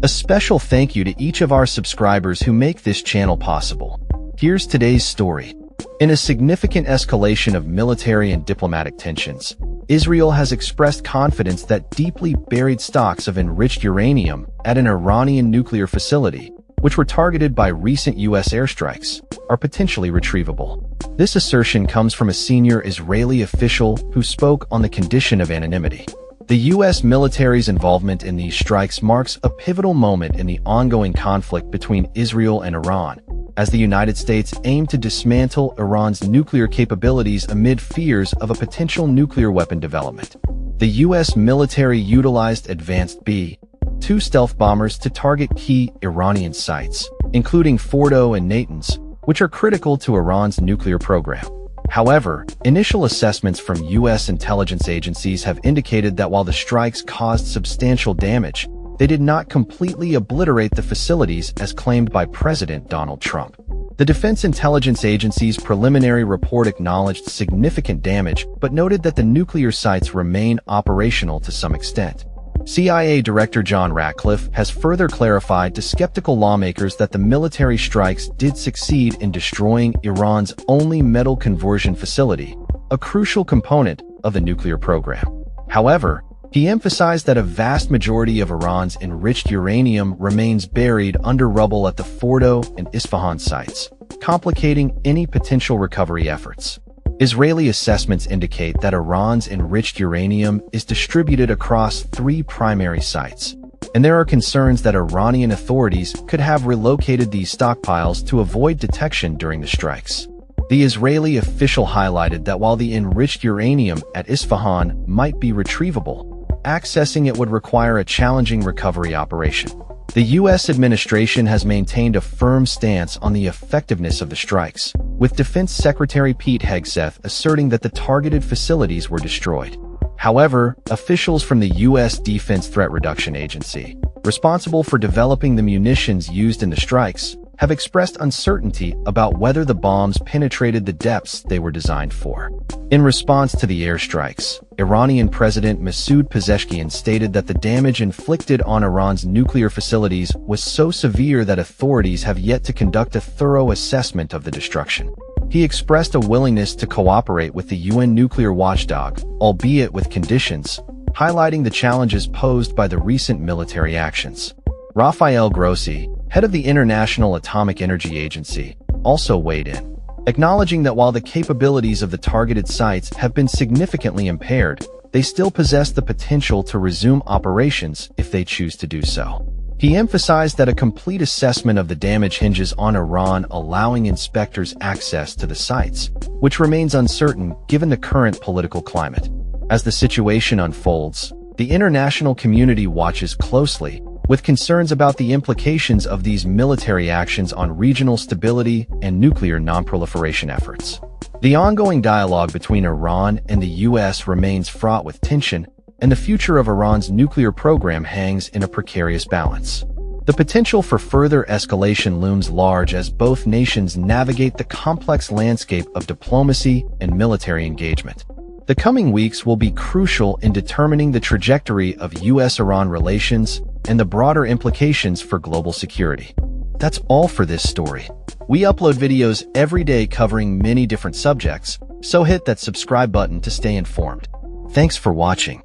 A special thank you to each of our subscribers who make this channel possible. Here's today's story. In a significant escalation of military and diplomatic tensions, Israel has expressed confidence that deeply buried stocks of enriched uranium at an Iranian nuclear facility, which were targeted by recent U.S. airstrikes, are potentially retrievable. This assertion comes from a senior Israeli official who spoke on the condition of anonymity. The U.S. military's involvement in these strikes marks a pivotal moment in the ongoing conflict between Israel and Iran, as the United States aimed to dismantle Iran's nuclear capabilities amid fears of a potential nuclear weapon development. The U.S. military utilized advanced B-2 stealth bombers to target key Iranian sites, including Fordo and Natanz, which are critical to Iran's nuclear program. However, initial assessments from U.S. intelligence agencies have indicated that while the strikes caused substantial damage, they did not completely obliterate the facilities as claimed by President Donald Trump. The Defense Intelligence Agency's preliminary report acknowledged significant damage but noted that the nuclear sites remain operational to some extent. CIA Director John Ratcliffe has further clarified to skeptical lawmakers that the military strikes did succeed in destroying Iran's only metal conversion facility, a crucial component of the nuclear program. However, he emphasized that a vast majority of Iran's enriched uranium remains buried under rubble at the Fordo and Isfahan sites, complicating any potential recovery efforts. Israeli assessments indicate that Iran's enriched uranium is distributed across 3 primary sites, and there are concerns that Iranian authorities could have relocated these stockpiles to avoid detection during the strikes. The Israeli official highlighted that while the enriched uranium at Isfahan might be retrievable, accessing it would require a challenging recovery operation. The U.S. administration has maintained a firm stance on the effectiveness of the strikes, with Defense Secretary Pete Hegseth asserting that the targeted facilities were destroyed. However, officials from the U.S. Defense Threat Reduction Agency, responsible for developing the munitions used in the strikes, have expressed uncertainty about whether the bombs penetrated the depths they were designed for. In response to the airstrikes, Iranian President Masoud Pezeshkian stated that the damage inflicted on Iran's nuclear facilities was so severe that authorities have yet to conduct a thorough assessment of the destruction. He expressed a willingness to cooperate with the UN nuclear watchdog, albeit with conditions, highlighting the challenges posed by the recent military actions. Rafael Grossi, head of the International Atomic Energy Agency, also weighed in, acknowledging that while the capabilities of the targeted sites have been significantly impaired, they still possess the potential to resume operations if they choose to do so. He emphasized that a complete assessment of the damage hinges on Iran allowing inspectors access to the sites, which remains uncertain given the current political climate. As the situation unfolds, the international community watches closely, with concerns about the implications of these military actions on regional stability and nuclear non-proliferation efforts. The ongoing dialogue between Iran and the U.S. remains fraught with tension, and the future of Iran's nuclear program hangs in a precarious balance. The potential for further escalation looms large as both nations navigate the complex landscape of diplomacy and military engagement. The coming weeks will be crucial in determining the trajectory of U.S.-Iran relations and the broader implications for global security. That's all for this story. We upload videos every day covering many different subjects, so hit that subscribe button to stay informed. Thanks for watching.